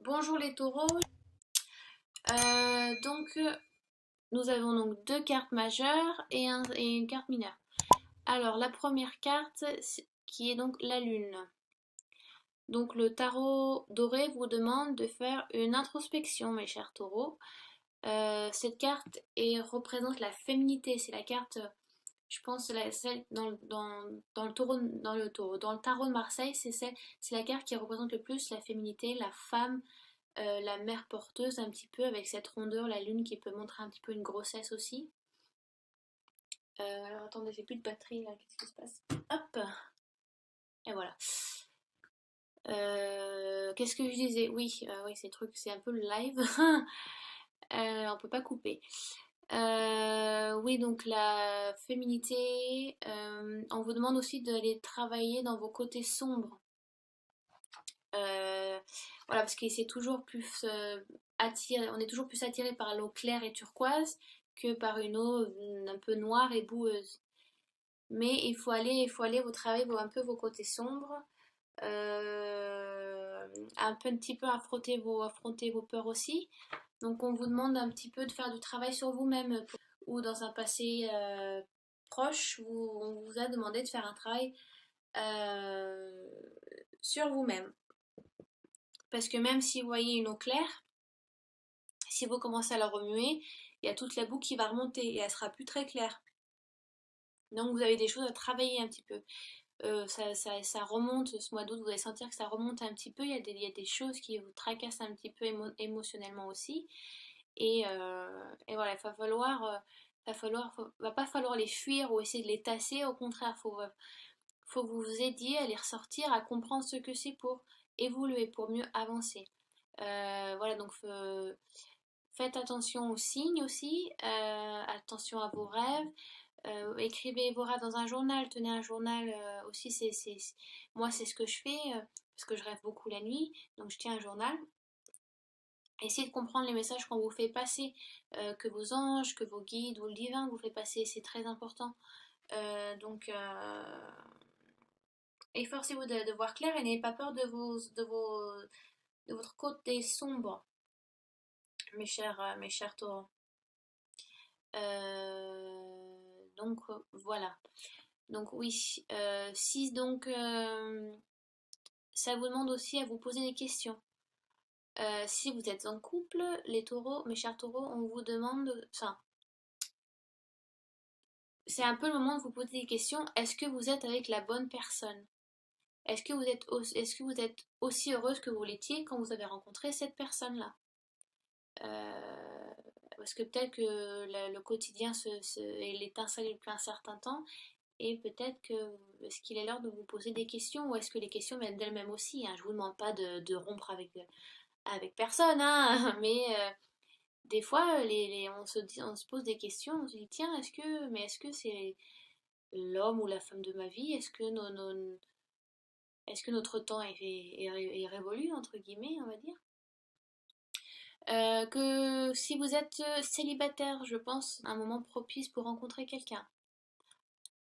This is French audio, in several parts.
Bonjour les taureaux. Donc nous avons donc deux cartes majeures et une carte mineure. Alors la première carte qui est donc la lune. Donc le tarot doré vous demande de faire une introspection, mes chers taureaux. Cette carte représente la féminité. C'est la carte, je pense, celle dans le taureau, dans le tarot de Marseille, c'est la carte qui représente le plus la féminité, la femme, la mère porteuse un petit peu avec cette rondeur, la lune qui peut montrer un petit peu une grossesse aussi. Alors attendez, j'ai plus de batterie là, qu'est-ce qui se passe? Hop, et voilà. Qu'est-ce que je disais? Oui, oui, ces trucs, c'est un peu le live. On peut pas couper. Oui, donc la féminité, on vous demande aussi d'aller travailler dans vos côtés sombres. Euh, voilà, parce que c'est toujours plus attiré, on est toujours plus attiré par l'eau claire et turquoise que par une eau un peu noire et boueuse. Mais il faut aller vous travailler un peu vos côtés sombres, un petit peu affronter vos peurs aussi. Donc on vous demande un petit peu de faire du travail sur vous-même ou dans un passé proche, on vous a demandé de faire un travail euh, sur vous-même. Parce que même si vous voyez une eau claire, si vous commencez à la remuer, il y a toute la boue qui va remonter et elle sera plus très claire. Donc vous avez des choses à travailler un petit peu. Ça remonte ce mois d'août, vous allez sentir que ça remonte un petit peu. Il y a des choses qui vous tracassent un petit peu émotionnellement aussi. Et voilà, va pas falloir les fuir ou essayer de les tasser. Au contraire, faut vous aider à les ressortir, à comprendre ce que c'est pour évoluer, pour mieux avancer. Voilà, donc faites attention aux signes aussi, attention à vos rêves. Écrivez vos rêves dans un journal, tenez un journal aussi, moi c'est ce que je fais parce que je rêve beaucoup la nuit, donc je tiens un journal. Essayez de comprendre les messages qu'on vous fait passer, que vos anges, que vos guides ou le divin vous fait passer, c'est très important. Donc efforcez-vous de voir clair et n'ayez pas peur de votre côté sombre, mes chers taureaux. Donc voilà. Donc oui, si donc ça vous demande aussi à vous poser des questions. Si vous êtes en couple, les taureaux, mes chers taureaux, on vous demande, enfin, c'est un peu le moment de vous poser des questions. Est-ce que vous êtes avec la bonne personne? Est-ce que vous êtes aussi heureuse que vous l'étiez quand vous avez rencontré cette personne-là? Parce que peut-être que le quotidien et l'étincelle depuis un certain temps, et peut-être que est-ce qu'il est l'heure de vous poser des questions ou est-ce que les questions viennent d'elles-mêmes aussi, hein. Je vous demande pas de rompre avec personne, hein, mais des fois on se pose des questions, on se dit tiens est-ce que c'est l'homme ou la femme de ma vie? Est-ce que notre temps est révolu entre guillemets on va dire? Que si vous êtes célibataire, je pense un moment propice pour rencontrer quelqu'un.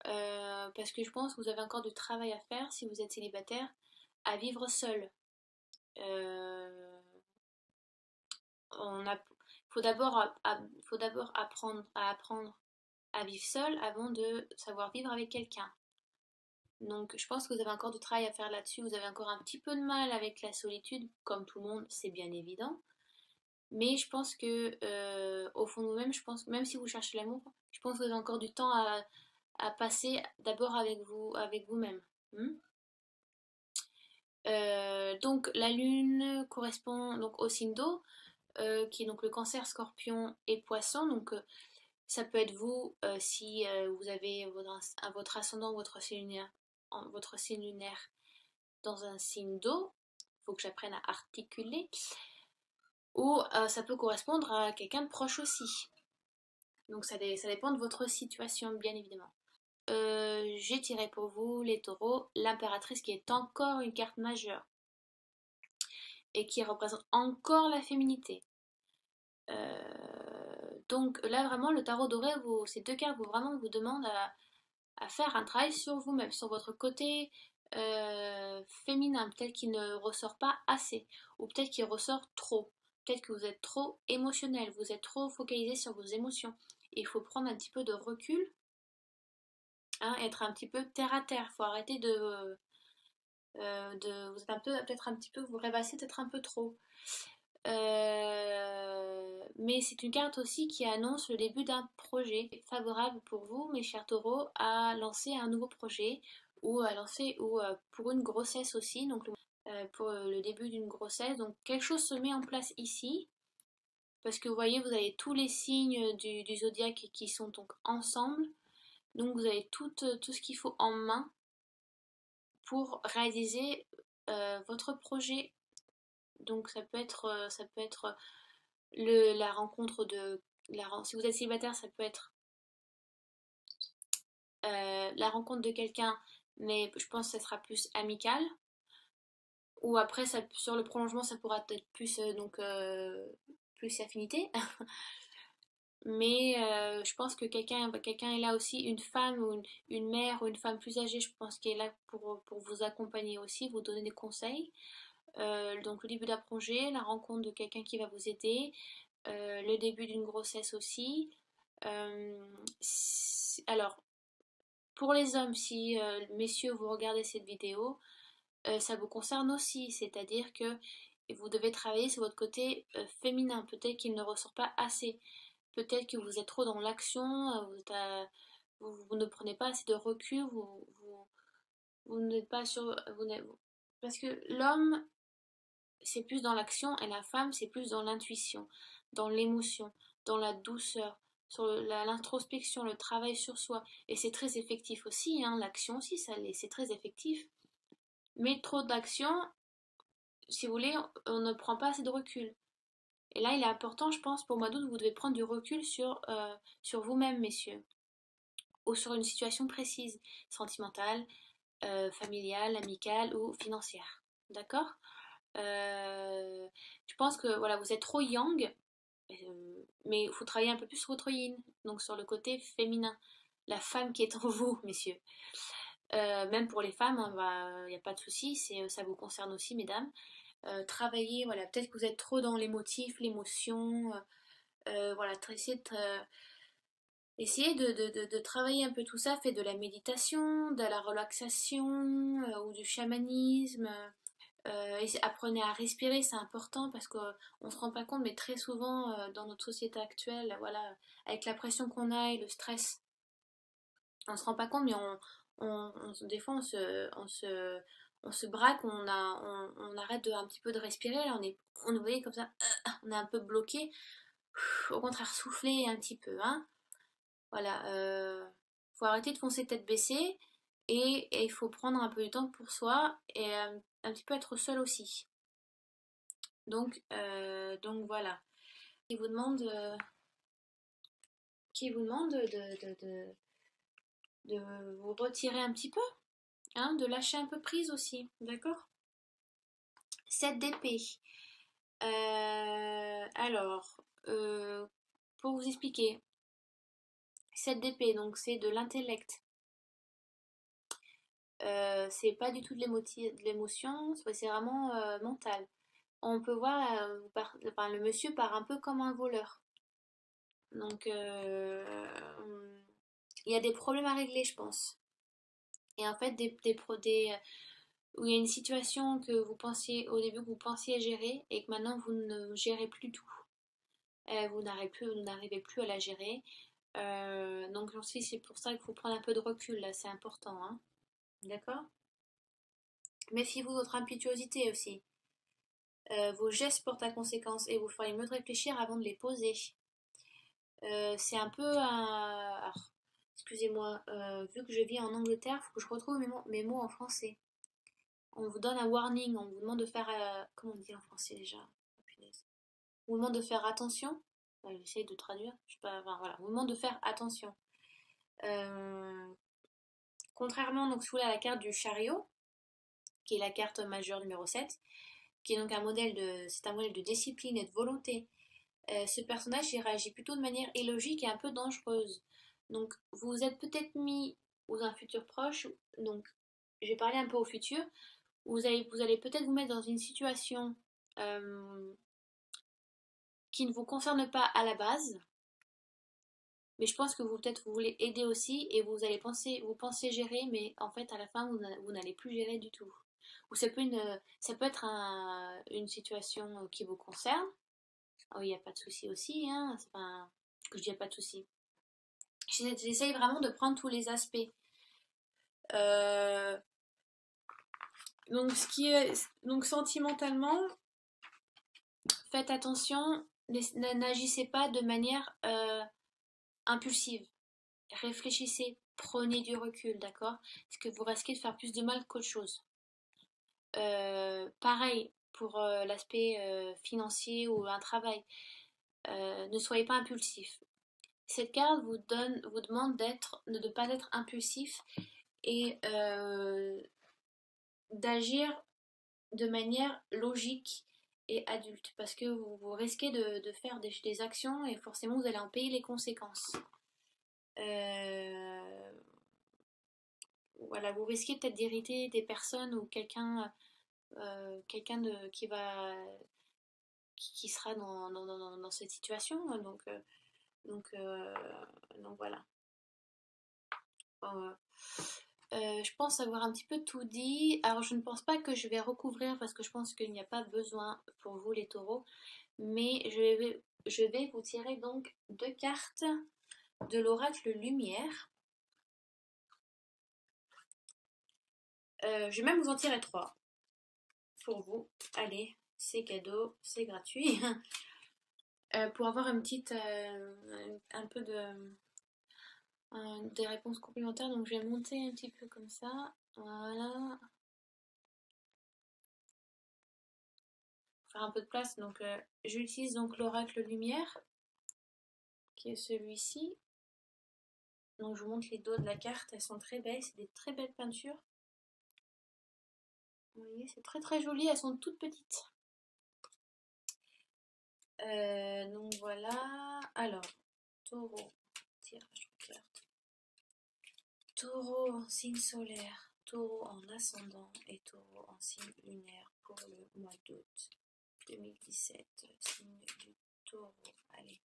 Parce que je pense que vous avez encore du travail à faire si vous êtes célibataire, à vivre seul. Euh, on a, faut d'abord apprendre à vivre seul avant de savoir vivre avec quelqu'un. Donc je pense que vous avez encore du travail à faire là-dessus. Vous avez encore un petit peu de mal avec la solitude, comme tout le monde, c'est bien évident. Mais je pense que au fond de vous-même, je pense même si vous cherchez l'amour, je pense que vous avez encore du temps à passer d'abord avec vous-même. Hmm. Donc la lune correspond donc au signe d'eau, qui est donc le cancer, scorpion et poisson. Donc ça peut être vous si vous avez votre ascendant, votre signe lunaire dans un signe d'eau. Il faut que j'apprenne à articuler. Ou ça peut correspondre à quelqu'un de proche aussi. Donc ça dépend de votre situation, bien évidemment. J'ai tiré pour vous, les taureaux, l'impératrice qui est encore une carte majeure et qui représente encore la féminité. Donc là vraiment le tarot doré, ces deux cartes vraiment vous demandent à faire un travail sur vous-même, sur votre côté féminin, peut-être qu'il ne ressort pas assez, ou peut-être qu'il ressort trop. Peut-être que vous êtes trop émotionnel, vous êtes trop focalisé sur vos émotions. Il faut prendre un petit peu de recul, hein, être un petit peu terre à terre. Il faut arrêter vous êtes un peu, peut-être un petit peu, vous rêvassez peut-être un peu trop. Mais c'est une carte aussi qui annonce le début d'un projet favorable pour vous, mes chers taureaux, à lancer un nouveau projet ou à lancer ou pour une grossesse aussi, donc pour le début d'une grossesse. Donc quelque chose se met en place ici parce que vous voyez, vous avez tous les signes du zodiaque qui sont donc ensemble. Donc vous avez tout ce qu'il faut en main pour réaliser votre projet. Donc ça peut être la rencontre si vous êtes célibataire, ça peut être la rencontre de quelqu'un, mais je pense que ça sera plus amical. Ou après, sur le prolongement, ça pourra être plus plus affinité. Mais je pense que quelqu'un est là aussi, une femme ou une mère ou une femme plus âgée, je pense qu'elle est là pour vous accompagner aussi, vous donner des conseils. Donc le début d'un projet, la rencontre de quelqu'un qui va vous aider, le début d'une grossesse aussi. Alors, pour les hommes, si messieurs vous regardez cette vidéo, ça vous concerne aussi, c'est-à-dire que vous devez travailler sur votre côté féminin. Peut-être qu'il ne ressort pas assez, peut-être que vous êtes trop dans l'action, vous ne prenez pas assez de recul, vous n'êtes pas sur, parce que l'homme c'est plus dans l'action et la femme c'est plus dans l'intuition, dans l'émotion, dans la douceur, sur l'introspection, le travail sur soi. Et c'est très effectif aussi, hein, l'action aussi, c'est très effectif. Mais trop d'action, si vous voulez, on ne prend pas assez de recul. Et là, il est important, je pense, pour mois d'août, vous devez prendre du recul sur vous-même, messieurs, ou sur une situation précise, sentimentale, familiale, amicale ou financière. D'accord? Je pense que voilà, vous êtes trop yang, mais il faut travailler un peu plus sur votre yin, donc sur le côté féminin, la femme qui est en vous, messieurs. Même pour les femmes, il n'y a pas de souci, ça vous concerne aussi, mesdames. Travailler, voilà, peut-être que vous êtes trop dans l'émotif, l'émotion, voilà, essayer de travailler un peu tout ça, faites de la méditation, de la relaxation ou du chamanisme. Apprenez à respirer, c'est important parce qu'on ne se rend pas compte, mais très souvent dans notre société actuelle, voilà, avec la pression qu'on a et le stress, on se rend pas compte, mais des fois on se braque, on arrête un petit peu de respirer, là vous voyez comme ça, on est un peu bloqué. Au contraire, souffler un petit peu, hein. Voilà, faut arrêter de foncer tête baissée et il faut prendre un peu de temps pour soi et un petit peu être seul aussi. Donc voilà. Qui vous demande, de vous retirer un petit peu, hein, de lâcher un peu prise aussi, d'accord? 7 d'épée. Alors, pour vous expliquer, 7 d'épée, donc c'est de l'intellect. C'est pas du tout de l'émotion, c'est vraiment mental. On peut voir enfin, le monsieur part un peu comme un voleur. Donc, il y a des problèmes à régler, je pense. Et en fait, où il y a une situation que vous pensiez au début que vous pensiez gérer et que maintenant vous ne gérez plus tout. Vous n'arrivez plus à la gérer. Donc aussi c'est pour ça qu'il faut prendre un peu de recul là, c'est important, hein. D'accord? Méfiez-vous de votre impétuosité aussi. Vos gestes portent à conséquence et vous ferez mieux de réfléchir avant de les poser. C'est un peu un... Alors, excusez-moi, vu que je vis en Angleterre, il faut que je retrouve mes mots en français. On vous donne un warning, on vous demande de faire... comment on dit en français déjà? Oh, punaise. On vous demande de faire attention. J'essaie de traduire. Je sais pas, enfin, voilà. On vous demande de faire attention. Euh, Contrairement, donc, si vous voulez, à la carte du chariot, qui est la carte majeure numéro 7, qui est donc c'est un modèle de discipline et de volonté. Ce personnage, il réagit plutôt de manière illogique et un peu dangereuse. Donc, vous vous êtes peut-être mis, ou un futur proche, donc je vais parler un peu au futur. Vous allez peut-être vous mettre dans une situation euh, qui ne vous concerne pas à la base, mais je pense que vous peut-être vous voulez aider aussi et vous pensez gérer, mais en fait à la fin vous n'allez plus gérer du tout. Ou ça peut être une situation qui vous concerne. Oh, il n'y a pas de souci aussi, hein. C'est pas que je dis il n'y a pas de souci. J'essaye vraiment de prendre tous les aspects. Euh, donc sentimentalement, faites attention, n'agissez pas de manière impulsive. Réfléchissez, prenez du recul, d'accord? Parce que vous risquez de faire plus de mal qu'autre chose. Pareil pour l'aspect financier ou un travail. Ne soyez pas impulsif. Cette carte vous demande de ne pas être impulsif et d'agir de manière logique et adulte parce que vous risquez de faire des actions et forcément vous allez en payer les conséquences. Euh, voilà, vous risquez peut-être d'irriter des personnes ou quelqu'un qui sera dans cette situation. Donc, euh, donc voilà. Euh, je pense avoir un petit peu tout dit. Alors, je ne pense pas que je vais recouvrir parce que je pense qu'il n'y a pas besoin pour vous, les taureaux. Mais je vais vous tirer donc 2 cartes de l'oracle Lumière. Je vais même vous en tirer 3 pour vous. Allez, c'est cadeau, c'est gratuit. Pour avoir une petite, un peu des réponses complémentaires. Donc, je vais monter un petit peu comme ça. Voilà. Faire un peu de place. Donc, j'utilise donc l'oracle Lumière, qui est celui-ci. Donc, je vous montre les dos de la carte. Elles sont très belles. C'est des très belles peintures. Vous voyez, c'est très très joli. Elles sont toutes petites. Donc voilà. Alors, taureau. Tirage de cartes. Taureau en signe solaire. Taureau en ascendant. Et taureau en signe lunaire pour le mois d'août 2017. Signe du taureau. Allez.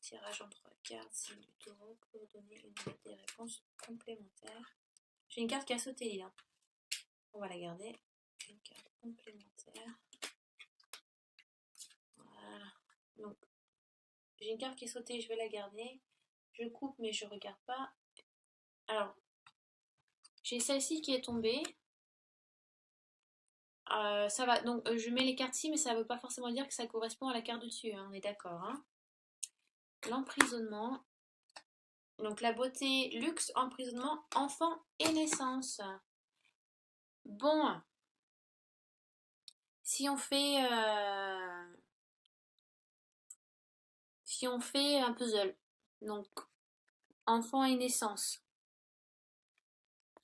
Tirage en 3 cartes. Signe du taureau pour donner des réponses complémentaires. J'ai une carte qui a sauté là. On va la garder. Une carte complémentaire. Voilà. Donc, j'ai une carte qui est sautée, je vais la garder. Je coupe, mais je regarde pas. Alors, j'ai celle-ci qui est tombée. Ça va, donc je mets les cartes ci, mais ça ne veut pas forcément dire que ça correspond à la carte dessus, hein, on est d'accord. Hein. L'emprisonnement. Donc la beauté, luxe, emprisonnement, enfant et naissance. Bon, si on fait, si on fait un puzzle, donc enfant et naissance,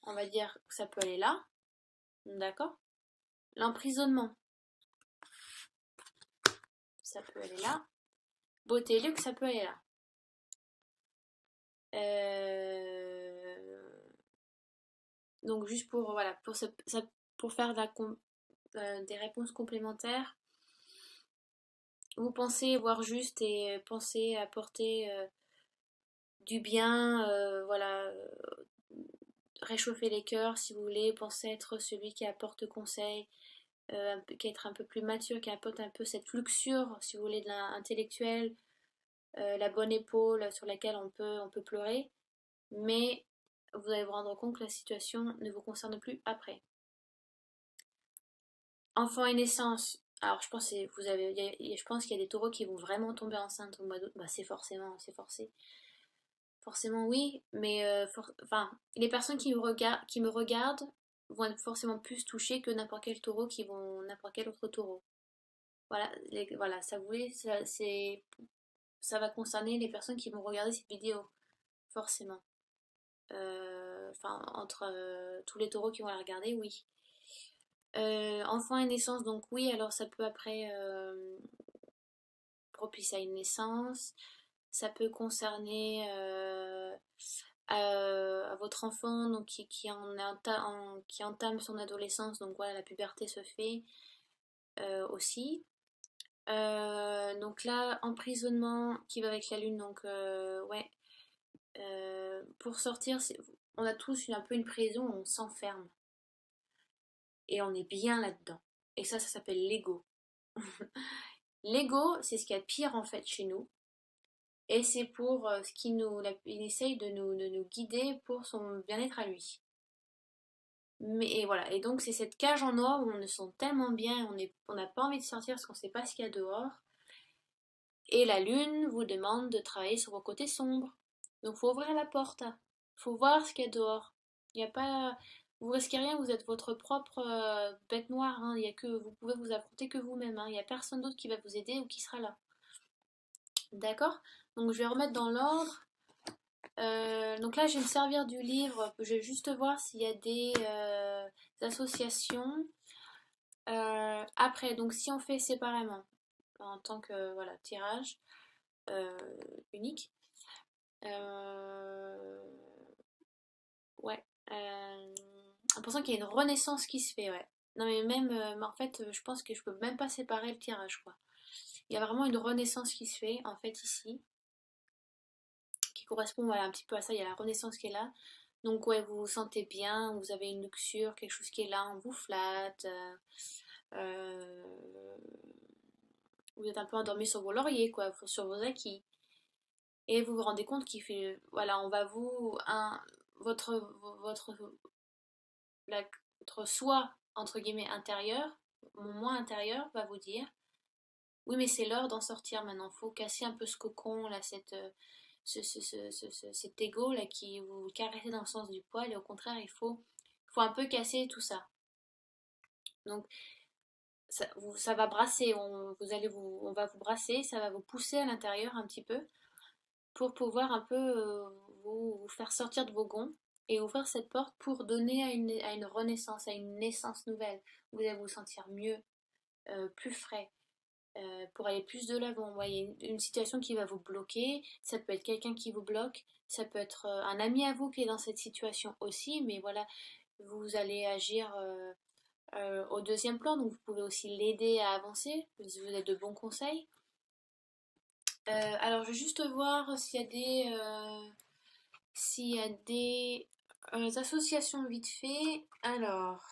on va dire que ça peut aller là, d'accord? L'emprisonnement, ça peut aller là. Beauté et luxe, ça peut aller là. Donc juste pour voilà pour faire des réponses complémentaires, vous pensez voir juste et pensez apporter du bien, voilà, réchauffer les cœurs si vous voulez, pensez être celui qui apporte conseil, qui être un peu plus mature, qui apporte un peu cette luxure, si vous voulez, de l'intellectuel, la bonne épaule sur laquelle on peut pleurer, mais vous allez vous rendre compte que la situation ne vous concerne plus après. Enfant et naissance. Alors je pense que je pense qu'il y a des taureaux qui vont vraiment tomber enceintes au mois d'août. Bah c'est forcé. Forcément oui, mais enfin les personnes qui me regardent vont être forcément plus touchées que n'importe quel taureau n'importe quel autre taureau. Voilà, voilà, ça va concerner les personnes qui vont regarder cette vidéo, forcément. Enfin entre tous les taureaux qui vont la regarder, oui. Enfant et naissance, donc oui, alors ça peut après propice à une naissance. Ça peut concerner à votre enfant donc qui entame son adolescence, donc voilà, la puberté se fait aussi. Donc là, emprisonnement qui va avec la lune, donc ouais. Pour sortir, on a tous un peu une prison où on s'enferme et on est bien là-dedans. Et ça s'appelle l'ego. L'ego, c'est ce qu'il y a de pire en fait chez nous. Et c'est pour ce qui il essaye de nous guider pour son bien-être à lui. Mais et voilà, et donc c'est cette cage en or où on se sent tellement bien, on n'a pas envie de sortir parce qu'on ne sait pas ce qu'il y a dehors. Et la lune vous demande de travailler sur vos côtés sombres. Donc faut ouvrir la porte, faut voir ce qu'il y a dehors. Il y a pas, vous risquez rien, vous êtes votre propre bête noire. Hein. Il y a que vous pouvez vous affronter que vous-même. Hein. Il n'y a personne d'autre qui va vous aider ou qui sera là. D'accord? Donc je vais remettre dans l'ordre. Donc là, je vais me servir du livre. Je vais juste voir s'il y a des associations. Après, donc si on fait séparément, en tant que voilà, tirage euh, unique, euh, ouais, j'ai l'impression qu'il y a une renaissance qui se fait, ouais. Non mais même, en fait, je pense que je peux même pas séparer le tirage, quoi. Il y a vraiment une renaissance qui se fait, en fait, ici, qui correspond voilà, un petit peu à ça. Il y a la renaissance qui est là. Donc ouais, vous vous sentez bien, vous avez une luxure, quelque chose qui est là, on vous flatte. Euh, vous êtes un peu endormi sur vos lauriers, quoi, sur vos acquis. Et vous vous rendez compte qu'il fait, voilà, on va votre, votre, la- votre soi, entre guillemets, intérieur, mon moi intérieur va vous dire, oui, mais c'est l'heure d'en sortir maintenant, faut casser un peu ce cocon, là, cet ego, là, qui vous caressez dans le sens du poil, et au contraire, il faut un peu casser tout ça. Donc, ça va brasser, on va vous brasser, ça va vous pousser à l'intérieur un petit peu pour pouvoir un peu vous faire sortir de vos gonds et ouvrir cette porte pour donner à une renaissance, à une naissance nouvelle. Vous allez vous sentir mieux, plus frais, pour aller plus de l'avant. Vous voyez, une situation qui va vous bloquer, ça peut être quelqu'un qui vous bloque, ça peut être un ami à vous qui est dans cette situation aussi, mais voilà, vous allez agir au deuxième plan, donc vous pouvez aussi l'aider à avancer, si vous avez de bons conseils. Alors, je vais juste voir s'il y a des associations vite fait. Alors,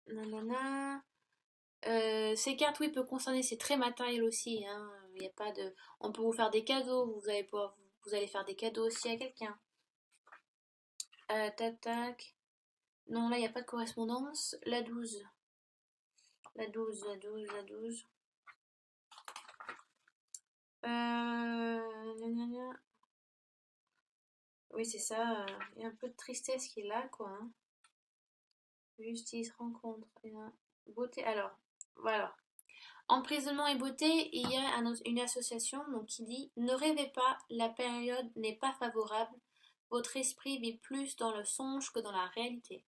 nanana. Ces cartes, oui, peuvent concerner, c'est très matériel aussi. Hein. Il y a pas de... On peut vous faire des cadeaux, vous allez faire des cadeaux aussi à quelqu'un. Tac, tac. Non, là, il n'y a pas de correspondance. La 12. La 12, la 12, la 12. Gna. Oui, c'est ça. Il y a un peu de tristesse qui est là, quoi. Hein. Justice, rencontre, beauté. Alors, voilà. Emprisonnement et beauté, il y a une association donc, qui dit ne rêvez pas, la période n'est pas favorable. Votre esprit vit plus dans le songe que dans la réalité.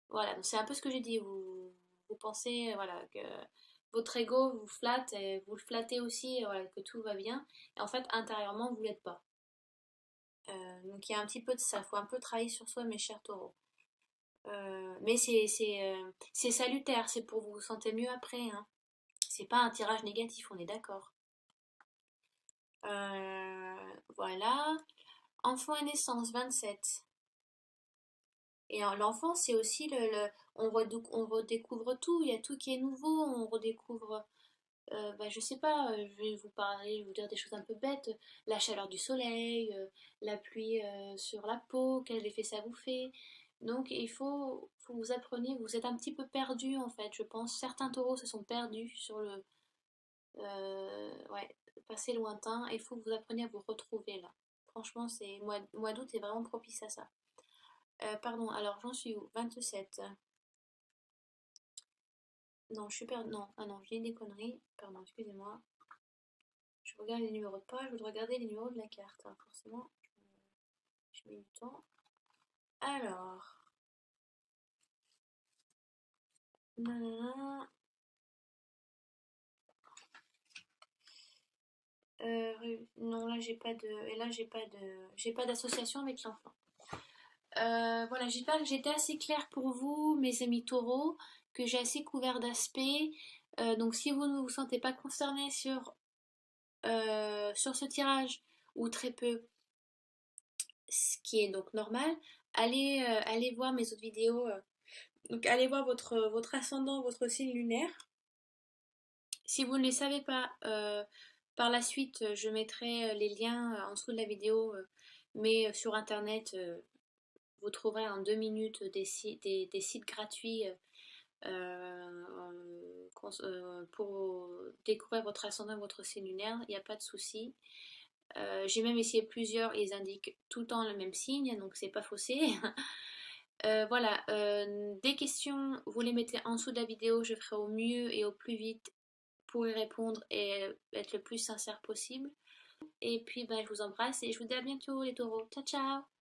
Voilà, donc c'est un peu ce que j'ai dit. Vous pensez voilà, que votre ego vous flatte et vous le flattez aussi, voilà, que tout va bien. Et en fait, intérieurement, vous ne l'êtes pas. Donc il y a un petit peu de ça. Il faut un peu travailler sur soi, mes chers taureaux. Mais c'est salutaire, c'est pour vous sentir mieux après. Hein. C'est pas un tirage négatif, on est d'accord. Voilà. Enfant et naissance, 27. Et l'enfant, c'est aussi on redécouvre tout, il y a tout qui est nouveau, on redécouvre, je sais pas, je vais vous dire des choses un peu bêtes, la chaleur du soleil, la pluie sur la peau, quel effet ça vous fait. Donc faut vous appreniez, vous êtes un petit peu perdu en fait, je pense. Certains taureaux se sont perdus sur ouais, passé lointain, et il faut que vous appreniez à vous retrouver là. Franchement, mois d'août est vraiment propice à ça. Pardon, alors j'en suis où? 27. Non, je suis perdue. Non, ah non, j'ai des conneries. Pardon, excusez-moi. Je regarde les numéros de page, je voudrais regarder les numéros de la carte. Hein, forcément, je mets du temps. Alors. Nanana, Non, là j'ai pas de, et là j'ai pas d'association avec l'enfant. Voilà, j'espère que j'étais assez claire pour vous, mes amis taureaux, que j'ai assez couvert d'aspects. Donc si vous ne vous sentez pas concerné sur ce tirage, ou très peu, ce qui est donc normal, allez voir mes autres vidéos. Donc allez voir votre ascendant, votre signe lunaire. Si vous ne les savez pas, par la suite, je mettrai les liens en dessous de la vidéo, mais sur internet, vous trouverez en 2 minutes des sites gratuits pour découvrir votre ascendant, votre signe lunaire, il n'y a pas de souci. J'ai même essayé plusieurs, ils indiquent tout le temps le même signe, donc c'est pas faussé. Voilà, des questions, vous les mettez en dessous de la vidéo, je ferai au mieux et au plus vite pour y répondre et être le plus sincère possible. Et puis ben, je vous embrasse et je vous dis à bientôt les taureaux. Ciao ciao!